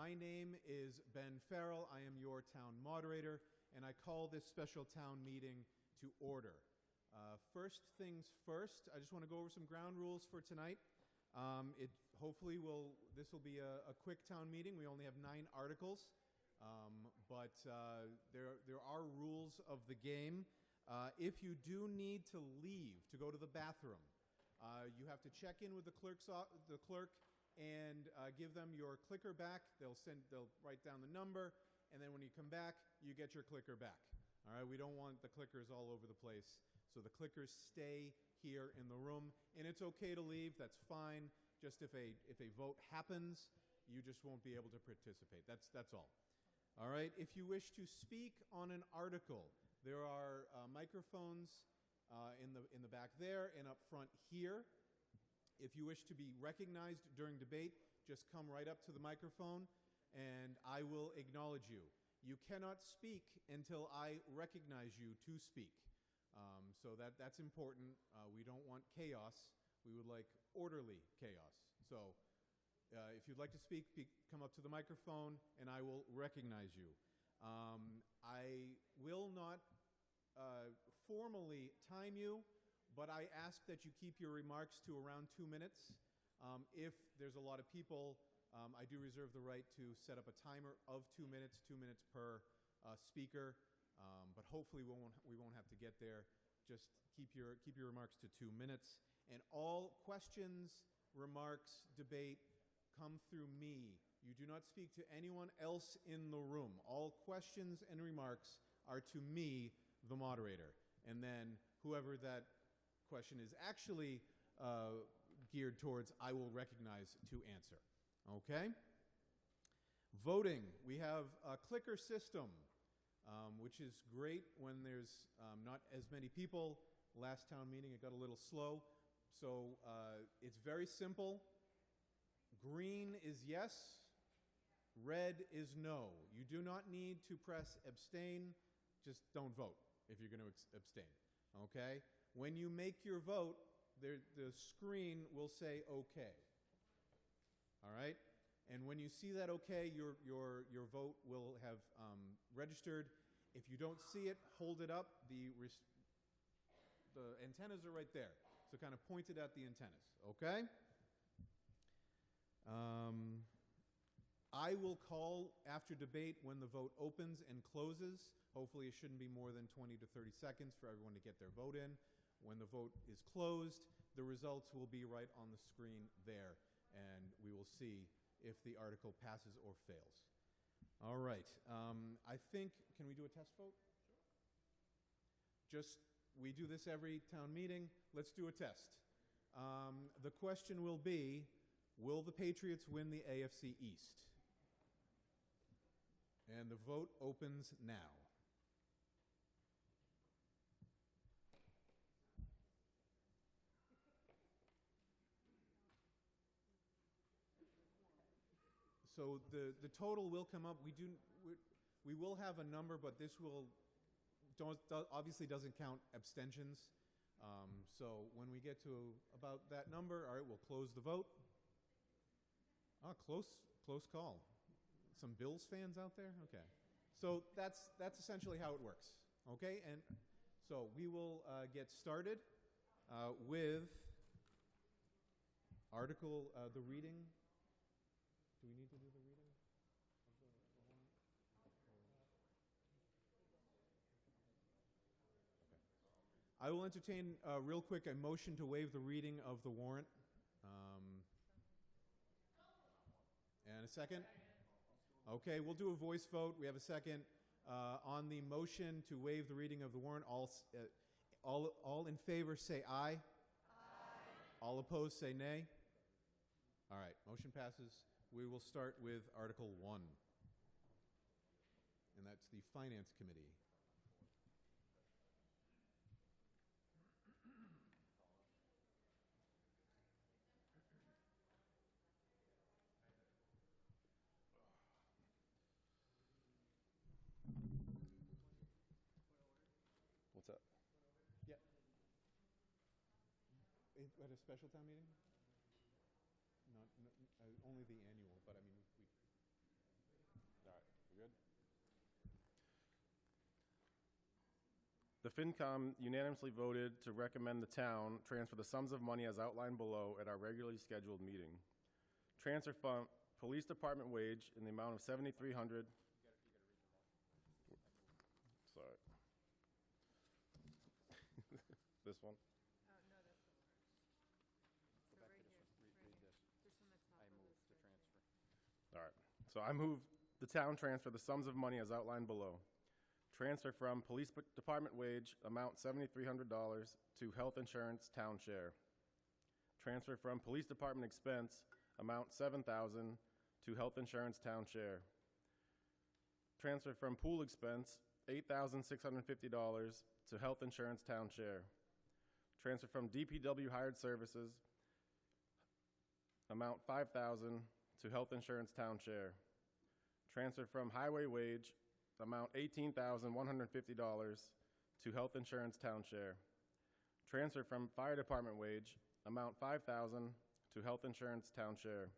My name is Ben Farrell. I am your town moderator, and I call this special town meeting to order. First things first, I just want to go over some ground rules for tonight. This will be a quick town meeting. We only have 9 articles, but there are rules of the game. If you do need to leave to go to the bathroom, you have to check in with the clerk and give them your clicker back. They'll write down the number, and then when you come back, you get your clicker back. All right, we don't want the clickers all over the place, so the clickers stay here in the room. And it's okay to leave, that's fine. Just if a vote happens, you just won't be able to participate. That's all. All right, if you wish to speak on an article, there are microphones in the back there and up front here. If you wish to be recognized during debate, just come right up to the microphone and I will acknowledge you. You cannot speak until I recognize you to speak. So that's important. We don't want chaos. We would like orderly chaos. So if you'd like to speak, come up to the microphone and I will recognize you. I will not formally time you, but I ask that you keep your remarks to around 2 minutes. If there's a lot of people, I do reserve the right to set up a timer of 2 minutes, 2 minutes per speaker, but hopefully we won't have to get there. Just keep your remarks to 2 minutes. And all questions, remarks, debate come through me. You do not speak to anyone else in the room. All questions and remarks are to me, the moderator. And then whoever that question is actually geared towards, I will recognize to answer. Okay? Voting. We have a clicker system, which is great when there's not as many people. Last town meeting, it got a little slow. So it's very simple. Green is yes. Red is no. You do not need to press abstain. Just don't vote if you're going to abstain. Okay? When you make your vote, the screen will say OK. All right? And when you see that OK, your vote will have registered. If you don't see it, hold it up. The antennas are right there. So kind of point it at the antennas. OK? I will call after debate when the vote opens and closes. Hopefully it shouldn't be more than 20 to 30 seconds for everyone to get their vote in. When the vote is closed, the results will be right on the screen there, and we will see if the article passes or fails. All right. I think, can we do a test vote? Sure. We do this every town meeting. Let's do a test. The question will be, will the Patriots win the AFC East? And the vote opens now. So the total will come up. We will have a number, but this obviously doesn't count abstentions. So when we get to about that number, all right, we'll close the vote. Close call. Some Bills fans out there? Okay. So that's essentially how it works. Okay, and so we will get started with the reading. Do we need to do the reading of the warrant? Okay. I will entertain real quick a motion to waive the reading of the warrant. And a second? Okay, we'll do a voice vote. We have a second. On the motion to waive the reading of the warrant, all in favor say aye. Aye. All opposed say nay. All right, motion passes. We will start with Article 1, and that's the Finance Committee. What's up? Yeah. At a special town meeting? Not only the annual, but I mean, FinCom unanimously voted to recommend the town transfer the sums of money as outlined below at our regularly scheduled meeting. Transfer from Police Department wage in the amount of $7,300. Sorry. This one? No, that's the one. So right here, right here. This one that's not the list right here. All right. So I move the town transfer the sums of money as outlined below. Transfer from Police Department wage, amount $7,300 to health insurance town share. Transfer from Police Department expense, amount $7,000 to health insurance town share. Transfer from pool expense, $8,650 to health insurance town share. Transfer from DPW hired services, amount $5,000 to health insurance town share. Transfer from highway wage, amount $18,150 to health insurance town share. Transfer from fire department wage, amount $5,000 to health insurance town share.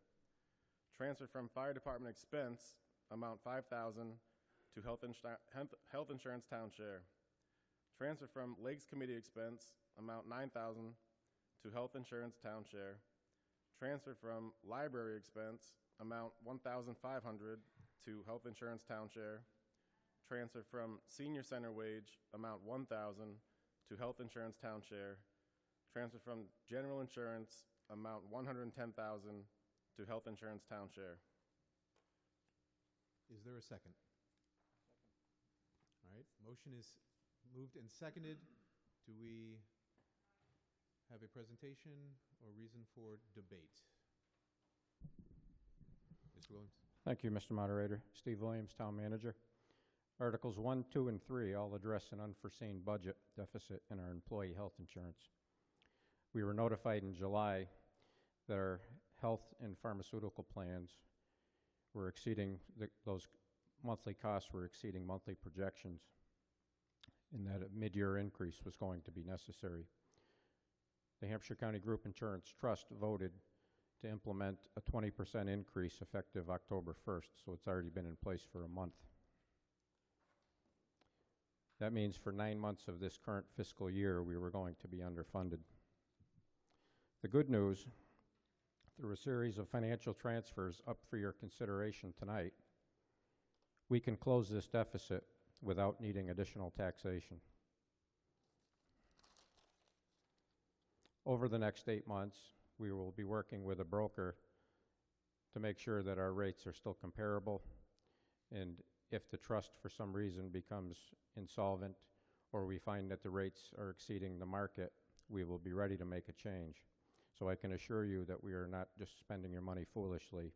Transfer from fire department expense, amount $5,000 to health insurance town share. Transfer from Lakes Committee expense, amount $9,000 to health insurance town share. Transfer from library expense, amount $1,500 to health insurance town share. Transfer from senior center wage, amount $1,000 to health insurance town share. Transfer from general insurance, amount $110,000 to health insurance town share. Is there a second? All right, motion is moved and seconded. Do we have a presentation or reason for debate? Mr. Williams. Thank you, Mr. Moderator. Steve Williams, Town Manager. Articles 1, 2, and 3 all address an unforeseen budget deficit in our employee health insurance. We were notified in July that our health and pharmaceutical plans were exceeding, those monthly costs were exceeding monthly projections, and that a mid-year increase was going to be necessary. The Hampshire County Group Insurance Trust voted to implement a 20% increase effective October 1st, so it's already been in place for a month. That means for 9 months of this current fiscal year, we were going to be underfunded. The good news, through a series of financial transfers up for your consideration tonight, we can close this deficit without needing additional taxation. Over the next 8 months, we will be working with a broker to make sure that our rates are still comparable, and if the trust for some reason becomes insolvent or we find that the rates are exceeding the market, we will be ready to make a change. So I can assure you that we are not just spending your money foolishly,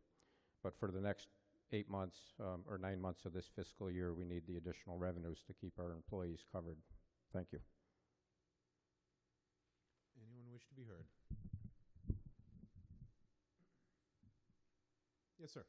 but for the next 8 months or 9 months of this fiscal year, we need the additional revenues to keep our employees covered. Thank you. Anyone wish to be heard? Yes, sir.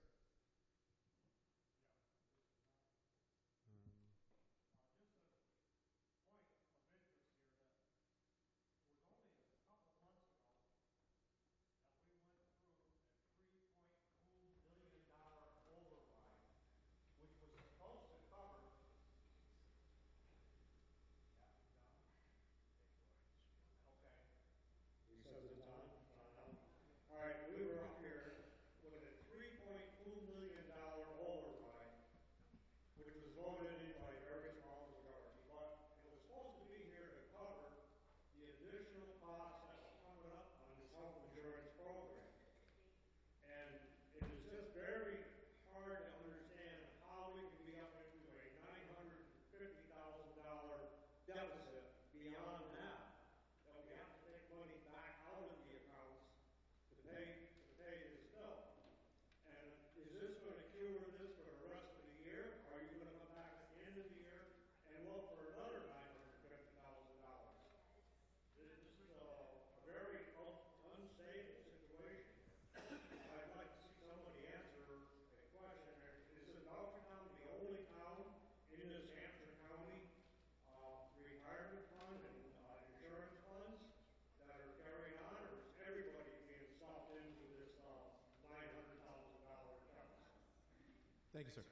Thank you, sir.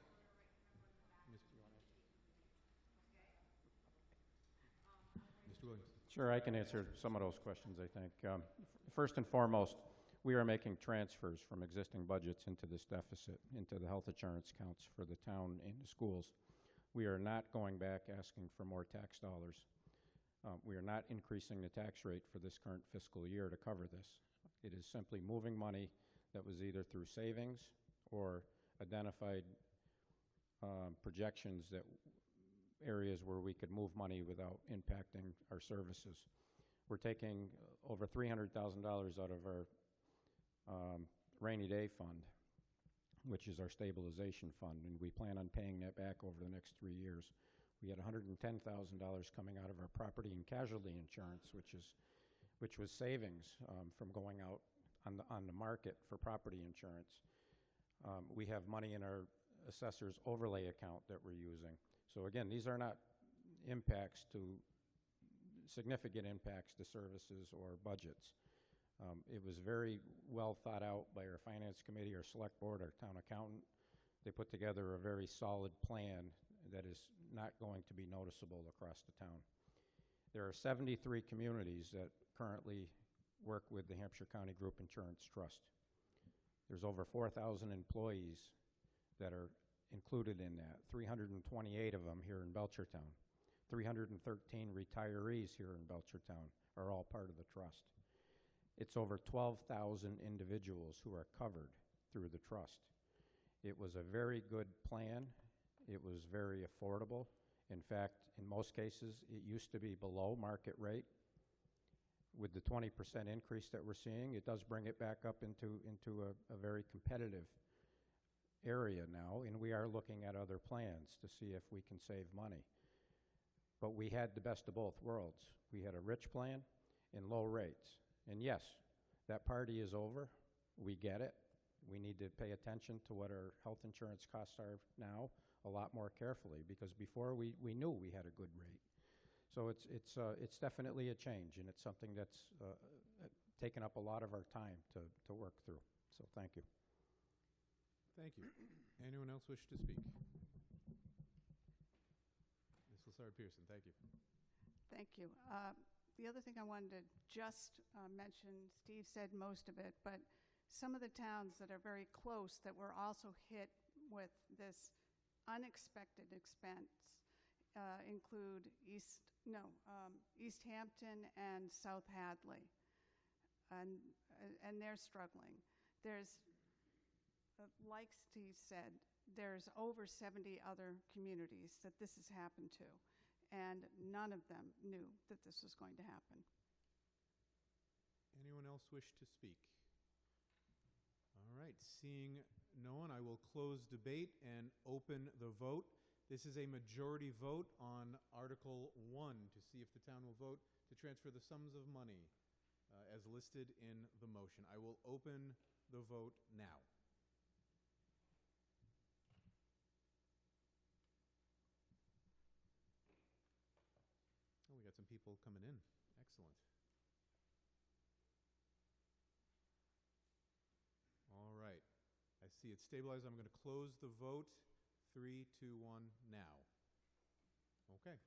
Sure, I can answer some of those questions, I think. First and foremost, we are making transfers from existing budgets into this deficit, into the health insurance accounts for the town and the schools. We are not going back asking for more tax dollars. We are not increasing the tax rate for this current fiscal year to cover this. It is simply moving money that was either through savings or identified projections that areas where we could move money without impacting our services. We're taking over $300,000 out of our rainy day fund, which is our stabilization fund, and we plan on paying that back over the next 3 years. We had $110,000 coming out of our property and casualty insurance, which was savings from going out on the market for property insurance. We have money in our assessor's overlay account that we're using. So again, these are not significant impacts to services or budgets. It was very well thought out by our finance committee, our select board, our town accountant. They put together a very solid plan that is not going to be noticeable across the town. There are 73 communities that currently work with the Hampshire County Group Insurance Trust. There's over 4,000 employees that are included in that, 328 of them here in Belchertown. 313 retirees here in Belchertown are all part of the trust. It's over 12,000 individuals who are covered through the trust. It was a very good plan. It was very affordable. In fact, in most cases, it used to be below market rate. With the 20% increase that we're seeing, it does bring it back up into a very competitive area now, and we are looking at other plans to see if we can save money. But we had the best of both worlds. We had a rich plan and low rates. And yes, that party is over. We get it. We need to pay attention to what our health insurance costs are now a lot more carefully, because before we knew we had a good rate. So it's definitely a change, and it's something that's taken up a lot of our time to work through. So thank you. Thank you. Anyone else wish to speak? Ms. Lassard Pearson, thank you. Thank you. The other thing I wanted to just mention, Steve said most of it, but some of the towns that are very close that were also hit with this unexpected expense include East Hampton and South Hadley, and they're struggling. There's, like Steve said, there's over 70 other communities that this has happened to, and none of them knew that this was going to happen. Anyone else wish to speak? All right, seeing no one, I will close debate and open the vote. This is a majority vote on Article 1 to see if the town will vote to transfer the sums of money as listed in the motion. I will open the vote now. Oh, we got some people coming in. Excellent. All right. I see it stabilized. I'm going to close the vote. 3, 2, 1, now. Okay.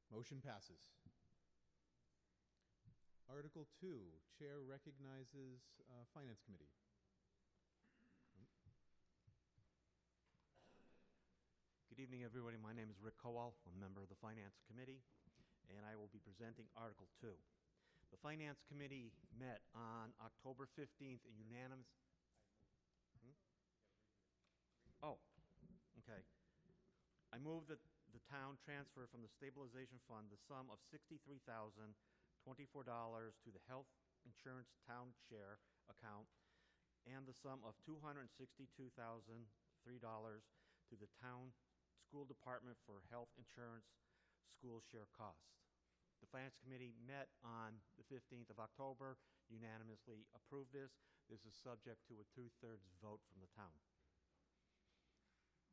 Motion passes. Article 2, Chair recognizes Finance Committee. Good evening, everybody. My name is Rick Kowal. I'm a member of the Finance Committee, and I will be presenting Article 2. The Finance Committee met on October 15th and unanimous. Oh, okay. I move that the town transfer from the stabilization fund the sum of $63,024 to the health insurance town share account and the sum of $262,003 to the town school department for health insurance school share costs. The Finance Committee met on the 15th of October, unanimously approved this. This is subject to a 2/3 vote from the town.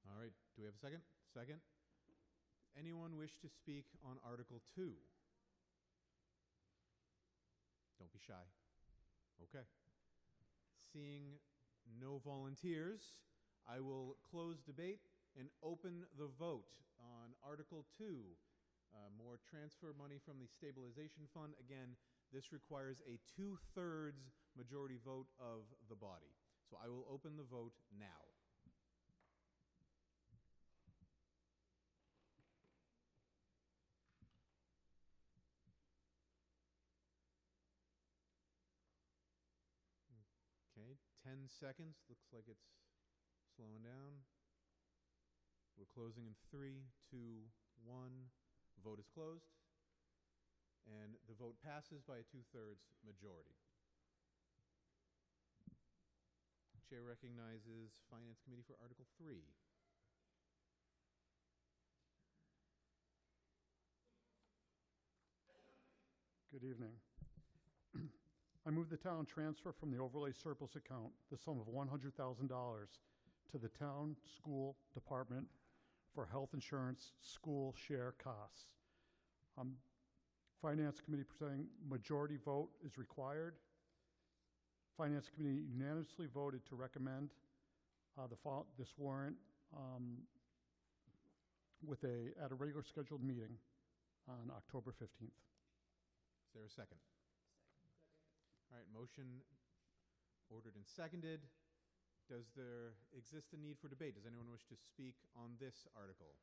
All right. Do we have a second? Second. Anyone wish to speak on Article 2? Don't be shy. Okay. Seeing no volunteers, I will close debate and open the vote on Article 2 more transfer money from the stabilization fund. Again, this requires a 2/3 majority vote of the body. So I will open the vote now. Okay, 10 seconds. Looks like it's slowing down. We're closing in 3, 2, 1. Vote is closed. And the vote passes by a 2/3 majority. Chair recognizes Finance Committee for Article 3. Good evening. I move the town transfer from the overlay surplus account the sum of $100,000 to the town school department for health insurance school share costs. Finance Committee presenting majority vote is required. Finance Committee unanimously voted to recommend this warrant at a regular scheduled meeting on October 15th. Is there a second? All right, motion ordered and seconded. Does there exist a need for debate? Does anyone wish to speak on this article?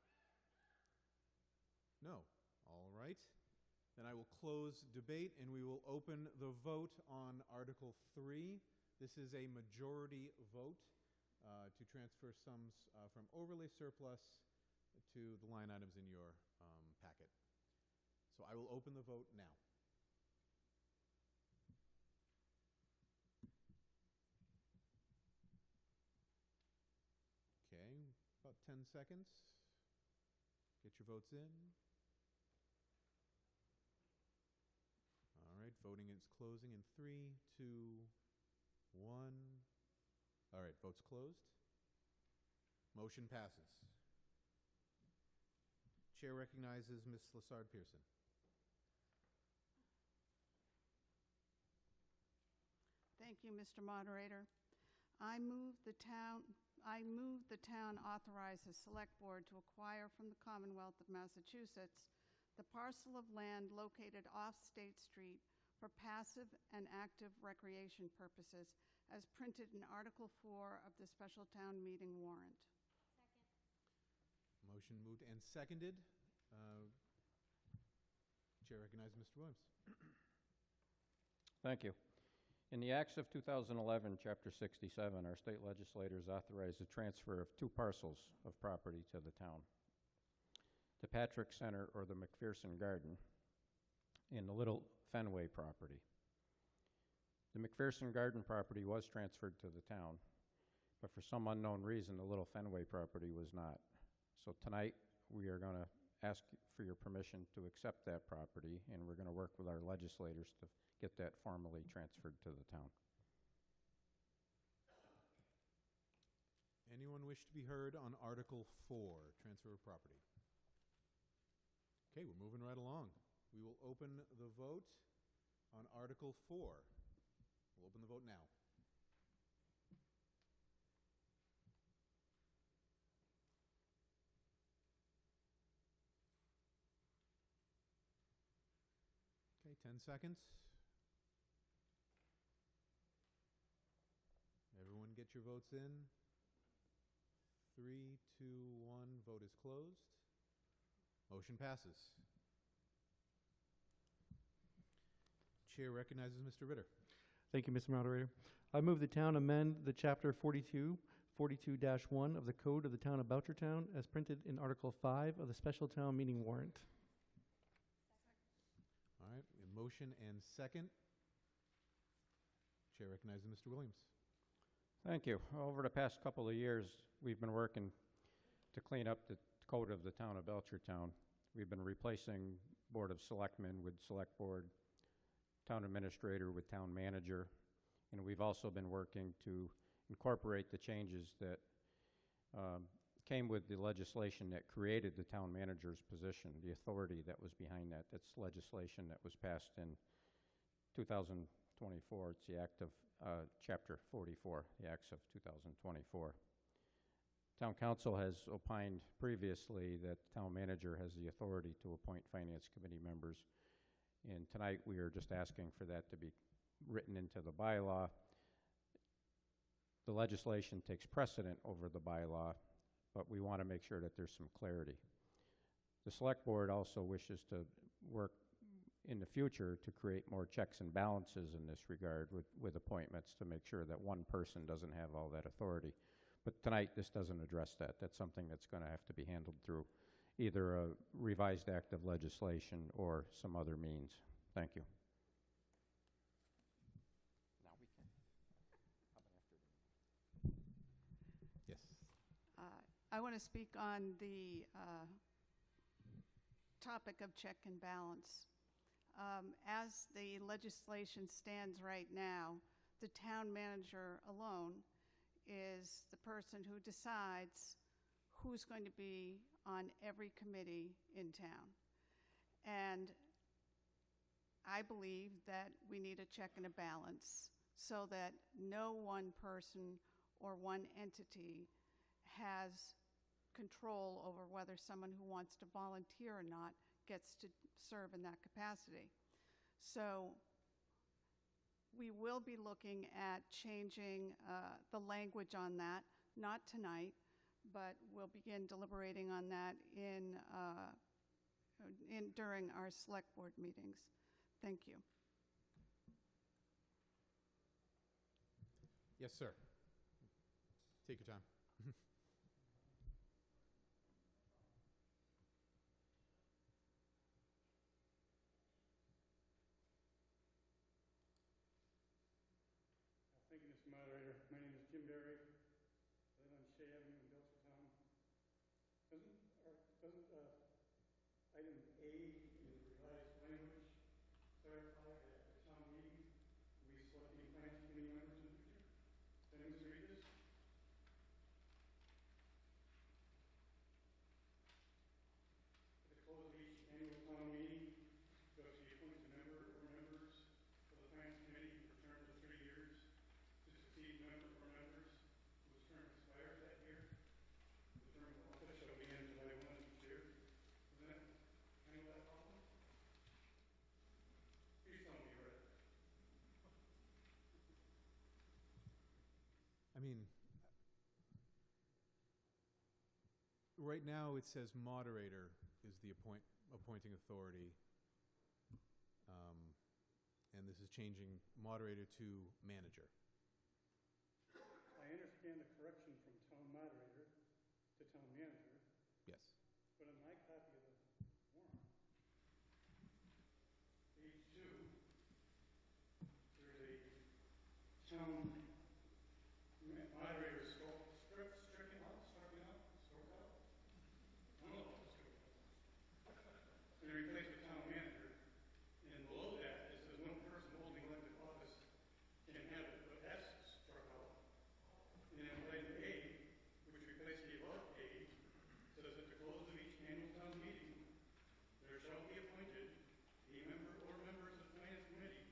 No. All right. Then I will close debate and we will open the vote on Article 3. This is a majority vote to transfer sums from overlay surplus to the line items in your packet. So I will open the vote now. Okay, about 10 seconds. Get your votes in. All right, voting is closing in 3, 2, 1. All right, votes closed. Motion passes. Chair recognizes Ms. Lessard-Pearson. Thank you, Mr. Moderator. I move the town authorize the Select Board to acquire from the Commonwealth of Massachusetts the parcel of land located off State Street for passive and active recreation purposes as printed in Article 4 of the special town meeting warrant. Second. Motion moved and seconded. Chair recognizes Mr. Williams. Thank you. In the Acts of 2011, Chapter 67, our state legislators authorized the transfer of 2 parcels of property to the town: the Patrick Center, or the McPherson Garden, and the Little Fenway property. The McPherson Garden property was transferred to the town, but for some unknown reason, the Little Fenway property was not. So tonight, we are going to ask for your permission to accept that property, and we're going to work with our legislators to get that formally transferred to the town. Anyone wish to be heard on Article 4, transfer of property? Okay, we're moving right along. We will open the vote on Article 4. We'll open the vote now. Okay, 10 seconds. Everyone get your votes in. 3, 2, 1, vote is closed. Motion passes. Chair recognizes Mr. Ritter. Thank you, Mr. Moderator. I move the town amend the Chapter 42-1 of the Code of the Town of Belchertown as printed in Article 5 of the special town meeting warrant. All right, a motion and second. Chair recognizes Mr. Williams. Thank you. Over the past couple of years, we've been working to clean up the code of the town of Belchertown. We've been replacing Board of Selectmen with Select Board, Town Administrator with Town Manager, and we've also been working to incorporate the changes that came with the legislation that created the Town Manager's position, the authority that was behind that. That's legislation that was passed in 2024. It's the Act of Chapter 44, the Acts of 2024. Town council has opined previously that the town manager has the authority to appoint finance committee members. And tonight, we are just asking for that to be written into the bylaw. The legislation takes precedent over the bylaw, but we want to make sure that there's some clarity. The select board also wishes to work in the future to create more checks and balances in this regard with appointments to make sure that one person doesn't have all that authority. But tonight, this doesn't address that. That's something that's going to have to be handled through either a revised act of legislation or some other means. Thank you. Now we can. Yes. I want to speak on the topic of check and balance. As the legislation stands right now, the town manager alone is the person who decides who's going to be on every committee in town. And I believe that we need a check and a balance so that no one person or one entity has control over whether someone who wants to volunteer or not gets to serve in that capacity. So we will be looking at changing the language on that, not tonight, but we'll begin deliberating on that during our select board meetings. Thank you. Yes, sir. Take your time. Thank you, Mr. Moderator. My name is Jim Berry. I live on Shea Avenue in Belchertown. Doesn't item A in the revised language clarify that at the town meeting we'll be selecting finance committee members in the future? Can I misread this? At the close of each annual town meeting, trustee appoints a member or members of the finance committee for terms of 3 years to succeed member or members whose term expires that year. The term of office shall begin July 1 of each year. Doesn't that handle that problem? Please tell me you read it. I mean, right now it says moderator is the appointing authority. And this is changing moderator to manager. I understand the correction from town moderator to town manager, Yes. but on my copy of the warrant, page 2, there's a town moderator stricken out, struck out. I don't know what it's doing. And replaced with town manager. And below that, it says no person holding elected office can have it, but S struck out. And then item A, which replaced the above A, says at the close of each annual town meeting, there shall be appointed a member or members of the finance committee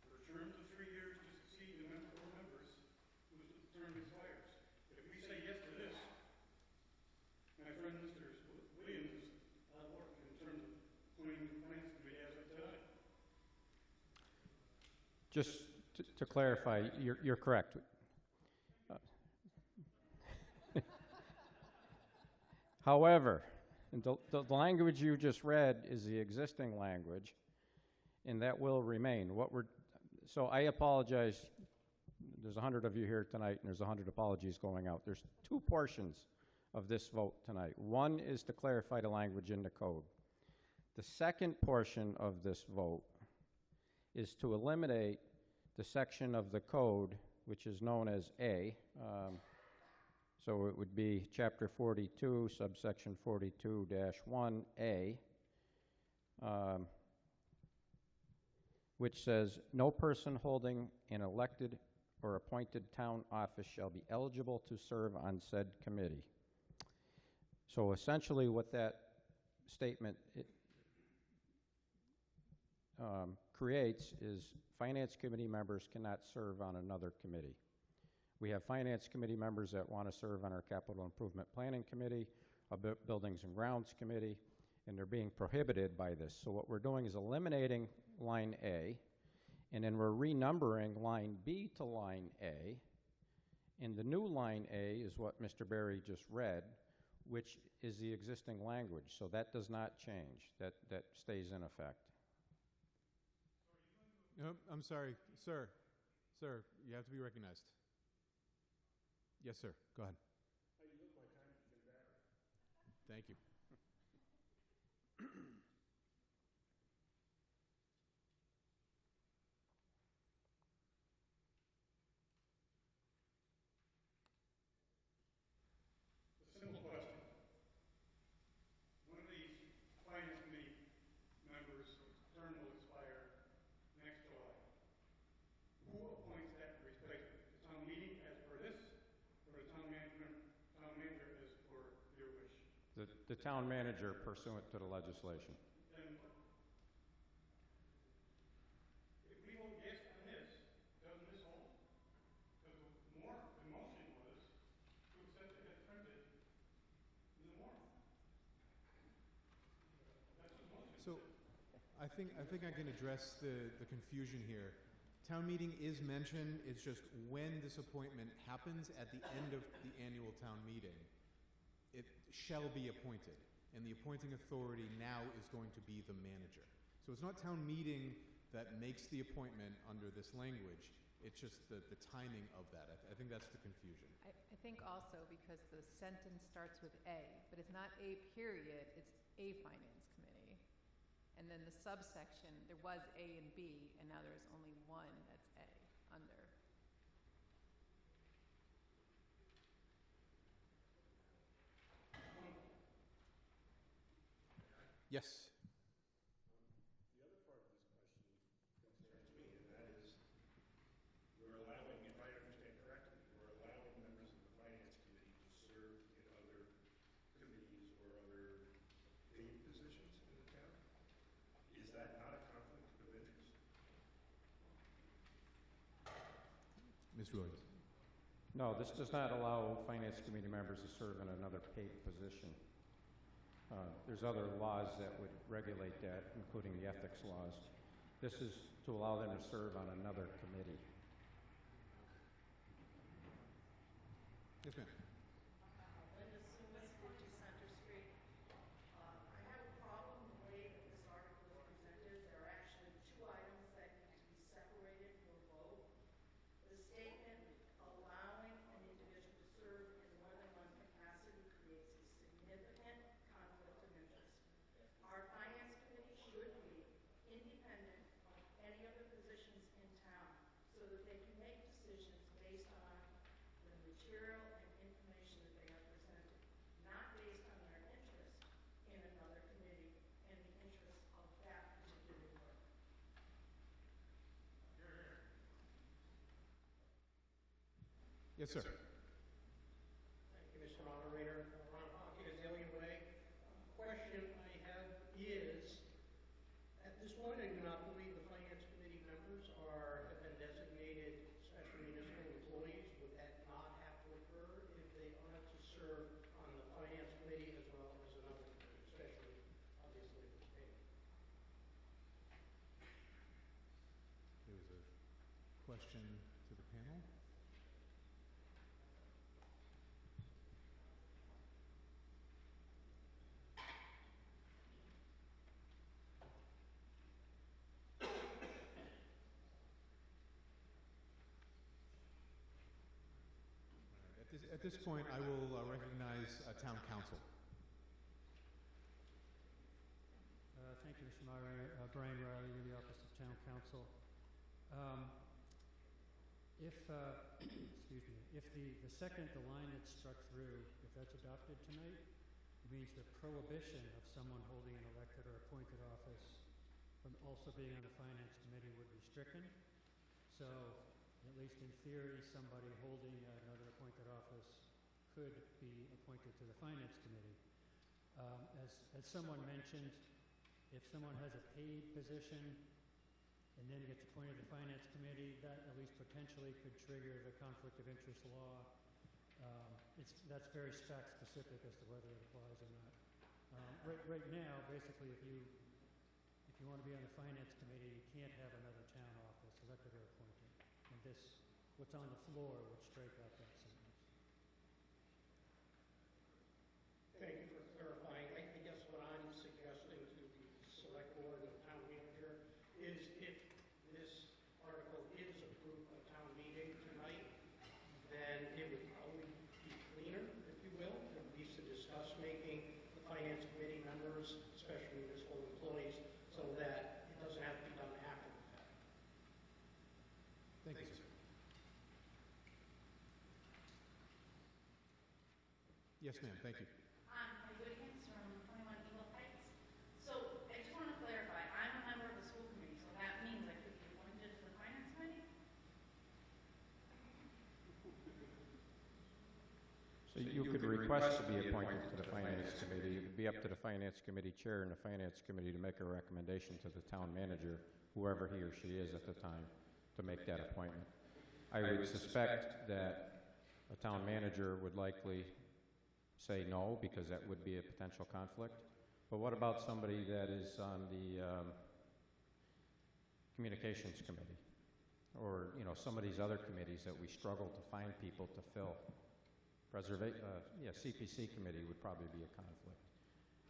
for terms of 3 years to succeed the member or members whose term expires. If we say yes to this, my friend Mr. Williams is out of work in terms of appointing the finance committee as of tonight. Just to clarify, you're correct. However, the language you just read is the existing language, and that will remain. So I apologize. There's 100 of you here tonight, and there's 100 apologies going out. There's 2 portions of this vote tonight. One is to clarify the language in the code. The second portion of this vote is to eliminate the section of the code which is known as A. So it would be Chapter 42, subsection 42-1A, which says, no person holding an elected or appointed town office shall be eligible to serve on said committee. So essentially what that statement creates is finance committee members cannot serve on another committee, We have Finance Committee members that want to serve on our Capital Improvement Planning Committee, a Buildings and Grounds Committee, and they're being prohibited by this. So what we're doing is eliminating line A, and then we're renumbering line B to line A. And the new line A is what Mr. Berry just read, which is the existing language. So that does not change. That stays in effect. No, I'm sorry, sir. Sir, you have to be recognized. Yes, sir. Go ahead. Thank you. Simple question. One of these finance committee members' term will expire next July. Who appoints that replacement? The town meeting as per this, or the town manager as per your wish? The town manager pursuant to the legislation. Then if we vote yes on this, doesn't this hold? Because the motion was to accept it as printed in the warrant. That's what the motion So said. I think I can address the confusion here. Town meeting is mentioned, it's just when this appointment happens at the end of the annual town meeting, it shall be appointed. And the appointing authority now is going to be the manager. So it's not town meeting that makes the appointment under this language, it's just the timing of that. I think that's the confusion. I think also because the sentence starts with A, but it's not A period, it's a finance committee. And then the subsection, there was A and B, and now there's only one that's A under. Yes. The other part of this question concerns me, and that is, we're allowing, if I understand correctly, we're allowing members of the Finance Committee to serve in other committees or other paid positions in the town. Is that not a conflict of interest? Mr. Williams. No, this does not allow Finance Committee members to serve in another paid position. There's other laws that would regulate that, including the ethics laws. This is to allow them to serve on another committee. Yes, ma'am. Linda Sumas, 50 Center Street. I have a problem with the way that this article is presented. There are actually two items that need to be separated for vote. The statement allowing an individual to serve in more than one capacity creates a significant conflict of interest. Our finance committee should be independent of any other positions in town so that they can make decisions based on the material and information that they are presented, not based on their interest in another committee and the interest of that particular work. Yes, sir. Thank you, Mr. Moderator. Ron Hockey, Azalea Way. Question I have is, at this point, I do not believe the Finance Committee members have been designated special municipal employees. Would that not have to occur if they are to serve on the Finance Committee as well as another committee, especially, obviously, if it's paid? There was a question to the panel. At this point, I will recognize town council. Thank you, Mr. Moderator. Brian Riley with the Office of Town Council. Excuse me, if the second, the line that's struck through, if that's adopted tonight, it means the prohibition of someone holding an elected or appointed office from also being on the Finance Committee would be stricken. So, at least in theory, somebody holding another appointed office could be appointed to the Finance Committee. As someone mentioned, if someone has a paid position and then gets appointed to the Finance Committee, that at least potentially could trigger the conflict of interest law. That's very fact specific as to whether it applies or not. Right now, basically, if you want to be on the Finance Committee, you can't have another town office, elected or appointed. And what's on the floor would strike out that sentence. Thank you for clarifying. I guess what I'm suggesting to the select board and town manager is if this article is approved by town meeting tonight, then it would probably be cleaner, if you will, at least to discuss making the finance committee members, especially municipal employees, so that it doesn't have to be done after the fact. Thank you, sir. Yes, ma'am. Thank you. I'm Wiggins from 21 Eagle Heights. So I just want to clarify, I'm a member of the school committee, so that means I could be appointed to the finance committee? So you could request to be appointed to the Finance Committee. It would be up to the Finance Committee Chair and the Finance Committee to make a recommendation to the town manager, whoever he or she is at the time, to make that appointment. I would suspect that a town manager would likely say no, because that would be a potential conflict. But what about somebody that is on the Communications Committee? Or, some of these other committees that we struggle to find people to fill? CPC Committee would probably be a conflict.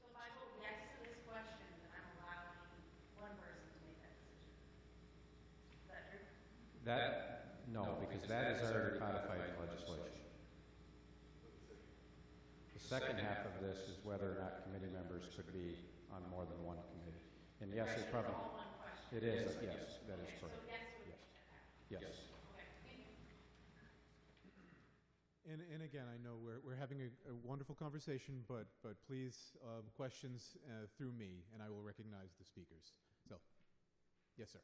So if I vote yes to this question, then I'm allowing one person to make that decision. Is that true? No, because that is already codified in legislation. The second half of this is whether or not committee members could be on more than one committee. And yes, it probably, all one question. it is, yes, that is So correct. yes would Yes. be Yes. okay. Thank you. And again, I know we're having a wonderful conversation, but please, questions through me, and I will recognize the speakers. So, yes, sir.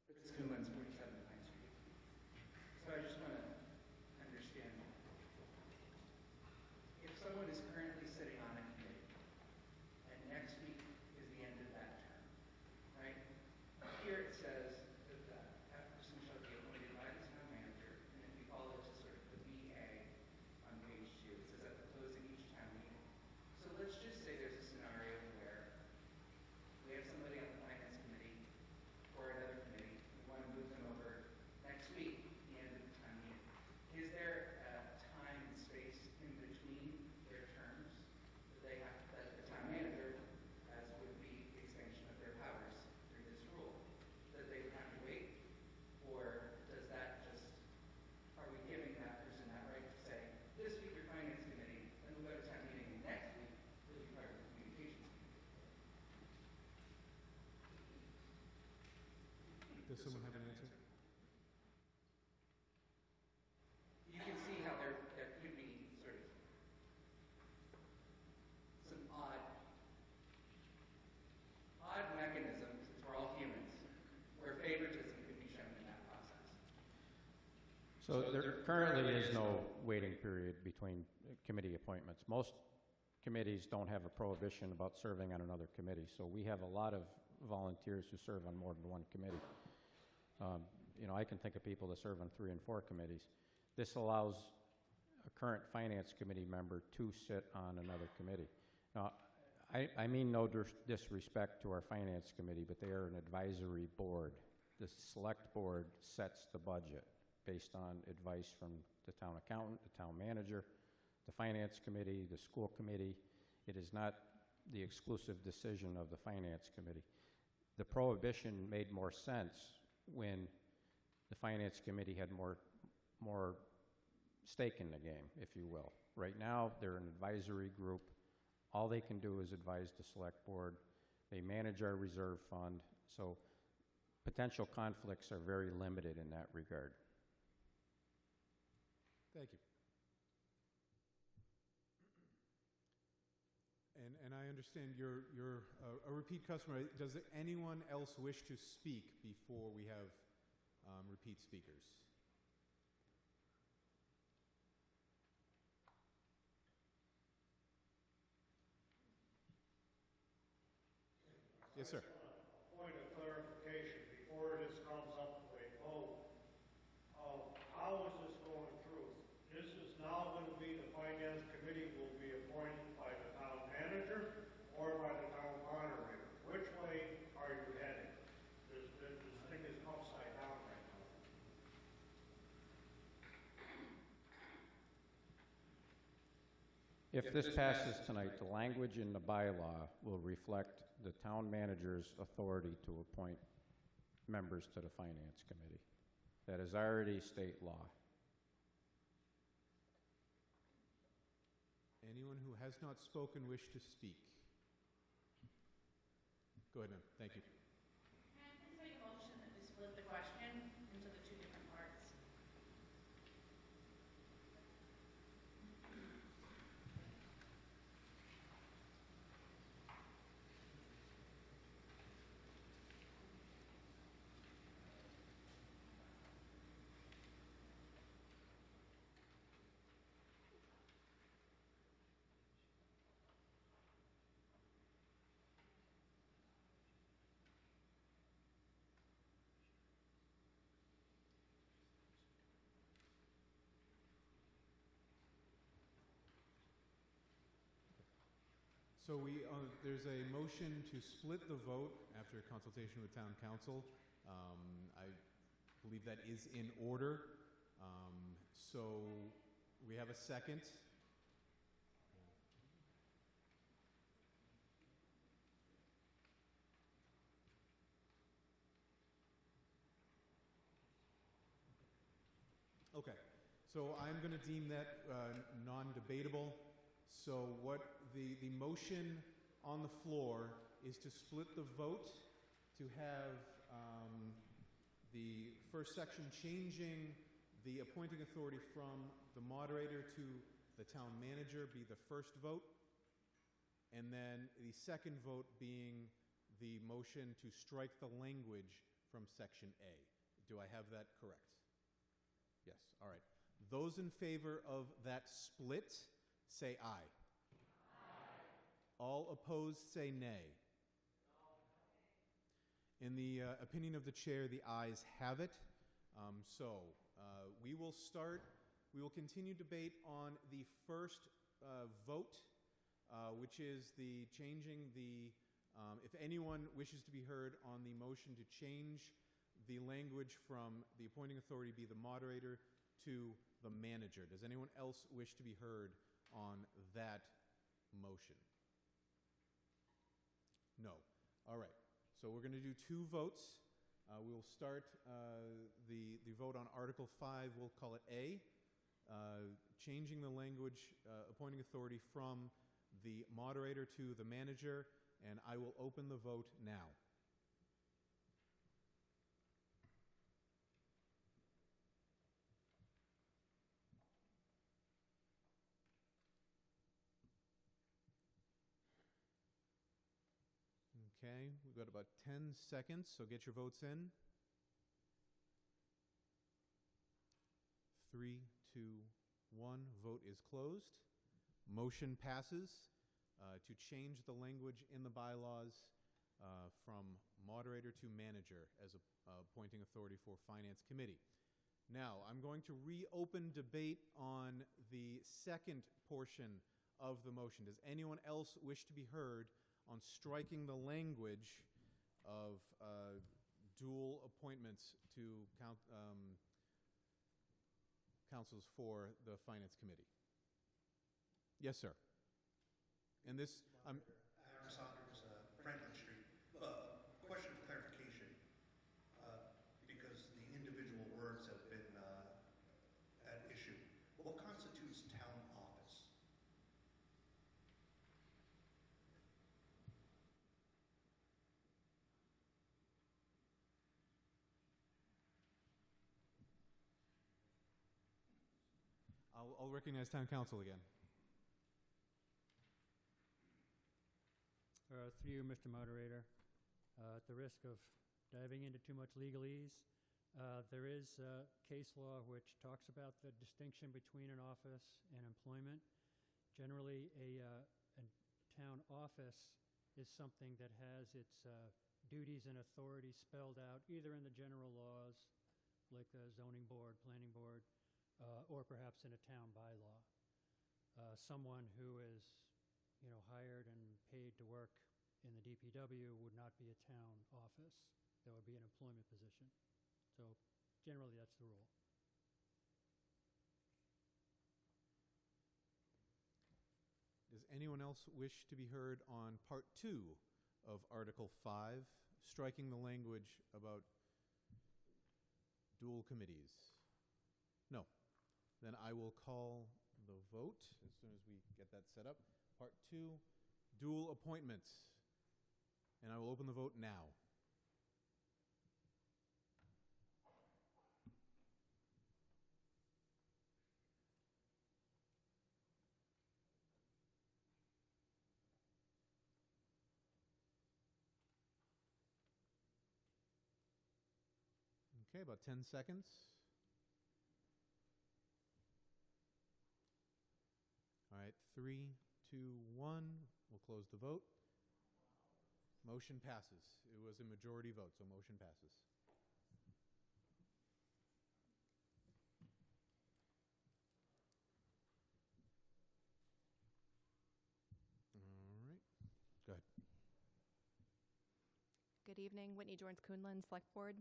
It's Coolins, 47 Pine Street. So I just want to understand, if someone is currently sitting on a committee, and next week is the end of that term, right? Here it says that that person shall be appointed by the town manager, and if you follow to sort of the BA on page 2, it says at the close of each town meeting. So let's just say there's a scenario where we have somebody on the finance committee or another committee, we want to move them over next week, the end of the town meeting. Is there a time and space in between their terms that they have, that the town manager, as would be expansion of their powers through this rule, that they would have to wait? Or does that just, are we giving that person that right to say, this week your finance committee, then we'll go to town meeting, and next week you'll be part of the communications committee? Does someone have an answer? You can see how there could be sort of some odd mechanisms, since we're all humans, where favoritism could be shown in that process. So there currently is no waiting period between committee appointments. Most committees don't have a prohibition about serving on another committee, so we have a lot of volunteers who serve on more than one committee. I can think of people that serve on 3 and 4 committees. This allows a current finance committee member to sit on another committee. Now, I mean no disrespect to our finance committee, but they are an advisory board. The select board sets the budget based on advice from the town accountant, the town manager, the finance committee, the school committee. It is not the exclusive decision of the finance committee. The prohibition made more sense when the finance committee had more stake in the game, if you will. Right now, they're an advisory group. All they can do is advise the select board. They manage our reserve fund, so potential conflicts are very limited in that regard. Thank you. And I understand you're a repeat customer. Does anyone else wish to speak before we have repeat speakers? I Yes, sir. just want a point of clarification. Before If this passes tonight, the language in the bylaw will reflect the town manager's authority to appoint members to the Finance Committee. That is already state law. Anyone who has not spoken wish to speak? Go ahead, ma'am. Thank you. Can I please make a motion that we split the question into the two different parts? So there's a motion to split the vote after consultation with town council. I believe that is in order. So we have a second. Okay, so I'm going to deem that non-debatable. So what the motion on the floor is to split the vote to have the first section changing the appointing authority from the moderator to the town manager be the first vote, and then the second vote being the motion to strike the language from section A. Do I have that correct? Yes, all right. Those in favor of that split, say aye. All opposed, say nay. In the opinion of the chair, the ayes have it. We will continue debate on the first vote, which is the changing the, if anyone wishes to be heard on the motion to change the language from the appointing authority be the moderator to the manager. Does anyone else wish to be heard on that motion? No. All right. So we're going to do two votes. We'll start the vote on Article 5. We'll call it A, changing the language, appointing authority from the moderator to the manager, and I will open the vote now. Okay, we've got about 10 seconds, so get your votes in. 3, 2, 1, vote is closed. Motion passes to change the language in the bylaws from moderator to manager as appointing authority for Finance Committee. Now, I'm going to reopen debate on the second portion of the motion. Does anyone else wish to be heard on striking the language of dual appointments to councils for the Finance Committee? Yes, sir. And this, Aaron Saunders, Franklin Street. Question of clarification, because the individual words have been at issue. What constitutes town office? I'll recognize town council again. Through you, Mr. Moderator, at the risk of diving into too much legalese, there is case law which talks about the distinction between an office and employment. Generally, a town office is something that has its duties and authorities spelled out either in the general laws, like the zoning board, planning board, or perhaps in a town bylaw. Someone who is hired and paid to work in the DPW would not be a town office. That would be an employment position. So generally, that's the rule. anyone else wish to be heard on Part 2 of Article 5, striking the language about dual committees? No. Then I will call the vote as soon as we get that set up. Part 2, dual appointments. And I will open the vote now. Okay, about 10 seconds. All right, 3, 2, 1. We'll close the vote. Motion passes. It was a majority vote, so motion passes. All right. Go ahead. Good evening, Whitney Jorns-Kuhnlin, Select Board.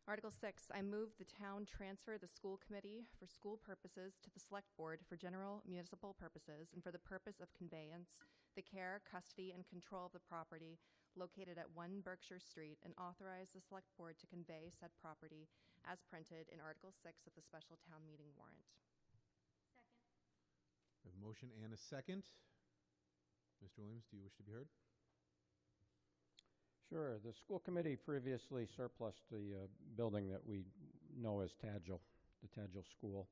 Article 6, I move the town transfer the school committee for school purposes to the Select Board for general municipal purposes and for the purpose of conveyance, the care, custody, and control of the property located at 1 Berkshire Street, and authorize the Select Board to convey said property as printed in Article 6 of the special town meeting warrant. Second. We have a motion and a second. Mr. Williams, do you wish to be heard? Sure. The school committee previously surplused the building that we know as Tadgil, the Tadgil School,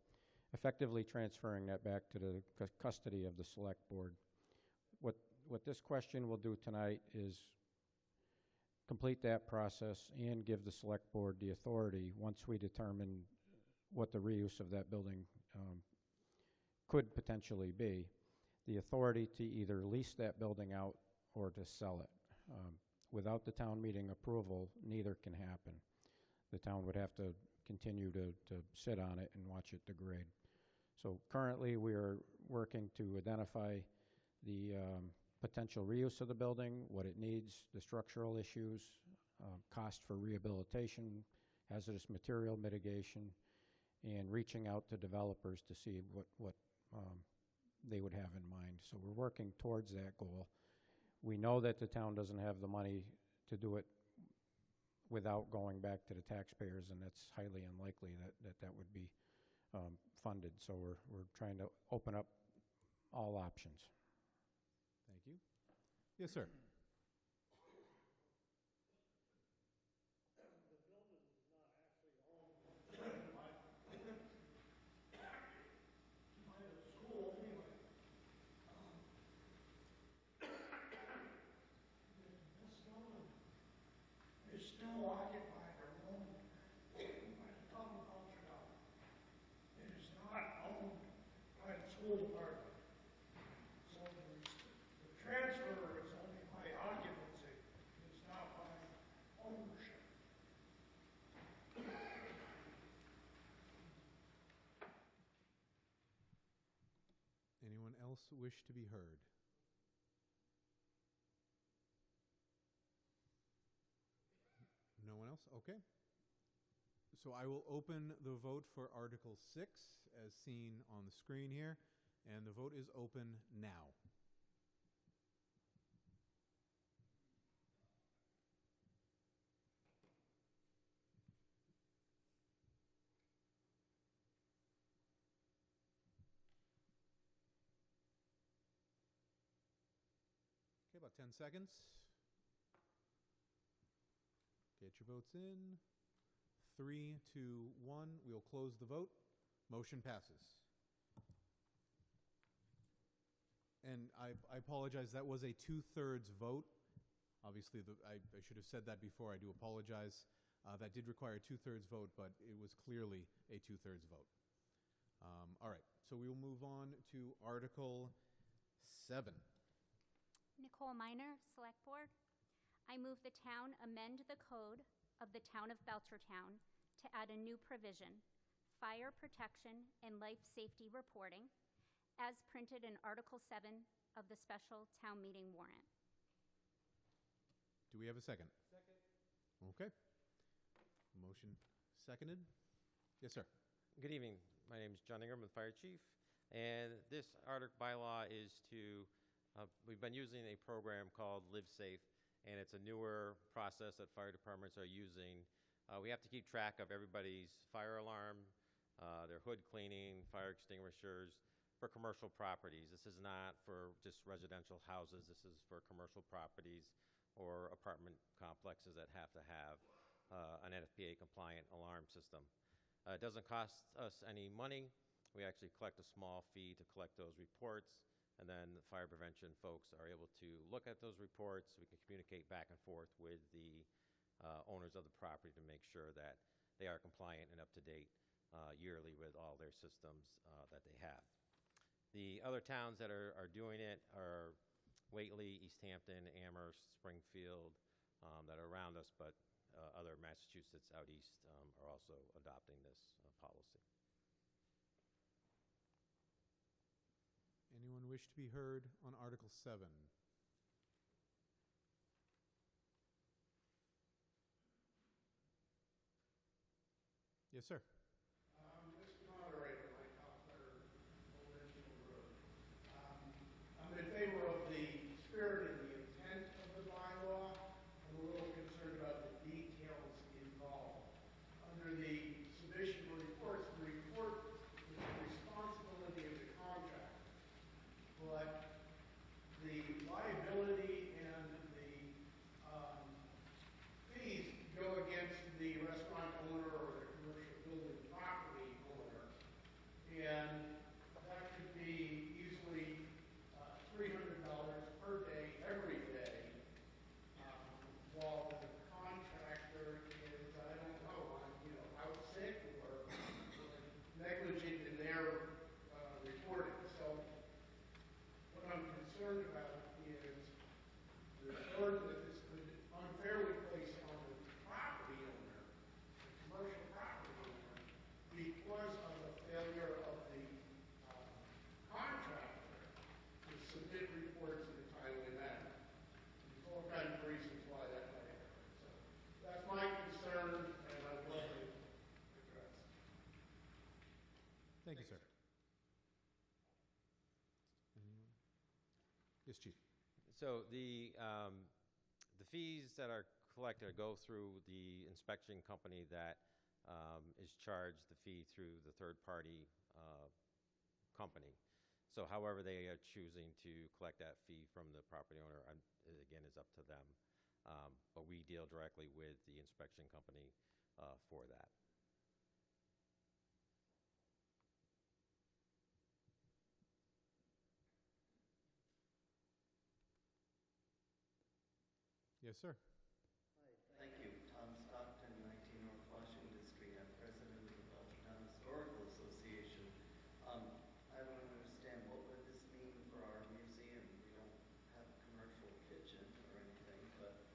effectively transferring that back to the custody of the Select Board. What this question will do tonight is complete that process and give the Select Board the authority, once we determine what the reuse of that building could potentially be, the authority to either lease that building out or to sell it. Without the town meeting approval, neither can happen. The town would have to continue to sit on it and watch it degrade. So currently we are working to identify the potential reuse of the building, what it needs, the structural issues, cost for rehabilitation, hazardous material mitigation, and reaching out to developers to see what they would have in mind. So we're working towards that goal. We know that the town doesn't have the money to do it without going back to the taxpayers, and that's highly unlikely that would be funded. So we're trying to open up all options. Thank you. Yes, sir. Still occupied or owned by the town of Belchertown. It is not owned by the school department. So the transfer is only by occupancy. It's not by ownership. Anyone else wish to be heard? No one else? Okay. So I will open the vote for Article 6 as seen on the screen here, and the vote is open now. Okay, about 10 seconds. Get your votes in. 3, 2, 1. We'll close the vote. Motion passes. And I apologize. That was a 2/3 vote. Obviously, I should have said that before. I do apologize. That did require a 2/3 vote, but it was clearly a 2/3 vote. All right. So we will move on to Article 7. Nicole Miner, Select Board. I move the town amend the code of the town of Belchertown to add a new provision, fire protection and life safety reporting, as printed in Article 7 of the special town meeting warrant. Do we have a second? Second. Okay. Motion seconded. Yes, sir. Good evening. My name is John Ingram, the Fire Chief, and this bylaw is to We've been using a program called Live Safe, and it's a newer process that fire departments are using. We have to keep track of everybody's fire alarm, their hood cleaning, fire extinguishers for commercial properties. This is not for just residential houses. This is for commercial properties or apartment complexes that have to have an NFPA compliant alarm system. It doesn't cost us any money. We actually collect a small fee to collect those reports, and then the fire prevention folks are able to look at those reports. We can communicate back and forth with the owners of the property to make sure that they are compliant and up to date yearly with all their systems that they have. The other towns that are doing it are Whately, East Hampton, Amherst, Springfield, that are around us, but other Massachusetts out east are also adopting this policy. Anyone wish to be heard on Article 7? Yes, sir. Mr. Moderator, my counselor, Belchertown Road. I'm in favor of the spirit and the intent of the bylaw. I'm a little concerned about the details involved. Under the submission of reports, the report is the responsibility of the contractor. But the liability and the fees go against the restaurant owner or the commercial building property owner. And that could be easily $300 per day, every day, while the contractor is, I don't know, out sick or negligent in their reporting. So what I'm concerned about is the burden that this could unfairly place on the property owner, the commercial property owner, because of the failure of the contractor to submit reports in a timely manner. There's all kinds of reasons why that might happen. So that's my concern, and I'd love to address. Thank you, sir. Anyone? Yes, Chief. So the fees that are collected go through the inspection company that is charged the fee through the third-party company. So however they are choosing to collect that fee from the property owner, again, is up to them. But we deal directly with the inspection company for that. Yes, sir. Thank you. Tom Stockton, 19 North Washington Street. I'm president of the Belchertown Historical Association. I don't understand, what would this mean for our museum? We don't have a commercial kitchen or anything, but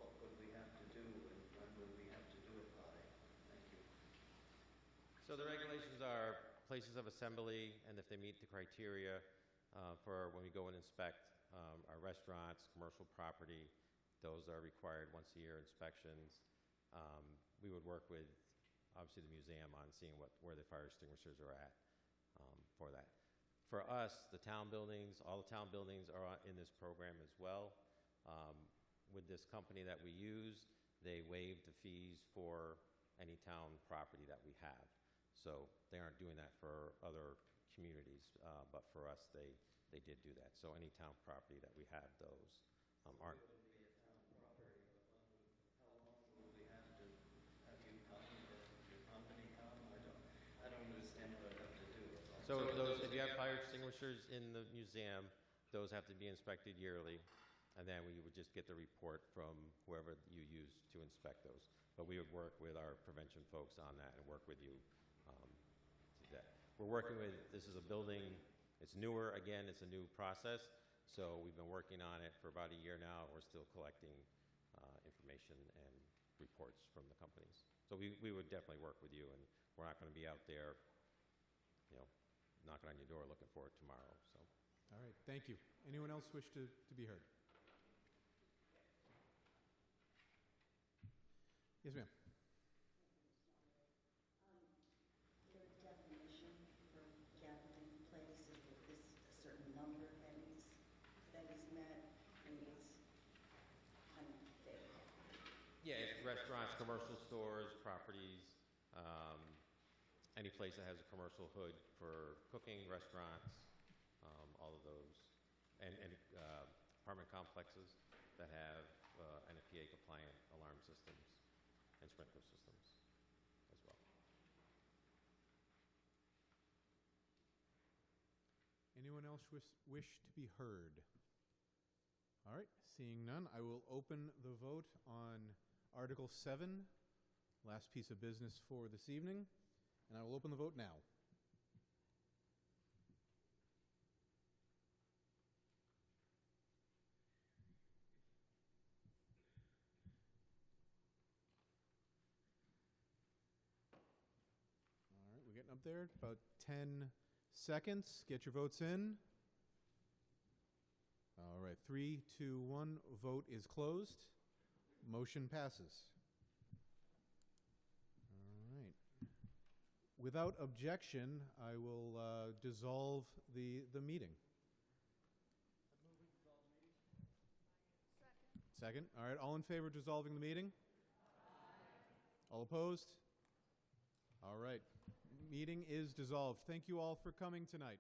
what would we have to do and when would we have to do it by? Thank you. So the regulations are places of assembly, and if they meet the criteria for when we go and inspect our restaurants, commercial property, those are required once a year inspections. We would work with, obviously, the museum on seeing where the fire extinguishers are at for that. For us, the town buildings, all the town buildings are in this program as well. With this company that we use, they waive the fees for any town property that we have. So they aren't doing that for other communities, but for us, they did do that. So any town property that we have, those aren't. It would be a town property, but how long will we have to have you come, or your company come? I don't understand what I have to do. So those, if you have fire extinguishers in the museum, those have to be inspected yearly, and then we would just get the report from whoever you use to inspect those. But we would work with our prevention folks on that and work with you to do that. We're working with, this is a building, it's newer, again, it's a new process, so we've been working on it for about a year now. We're still collecting information and reports from the companies. So we would definitely work with you, and we're not going to be out there, knocking on your door looking for it tomorrow. So. All right, thank you. Anyone else wish to be heard? Yes, ma'am. Your definition for gathering place, is it this a certain number that needs Yeah, it's restaurants, commercial stores, properties, any place that has a commercial hood for cooking, restaurants, all of those, and apartment complexes that have NFPA compliant alarm systems and sprinkler systems as well. Anyone else wish to be heard? All right, seeing none, I will open the vote on Article 7, last piece of business for this evening, and I will open the vote now. All right, we're getting up there, about 10 seconds. Get your votes in. All right, 3, 2, 1, vote is closed. Motion passes. All right. Without objection, I will dissolve the meeting. Second. All right, all in favor of dissolving the meeting? All opposed? All right. Meeting is dissolved. Thank you all for coming tonight.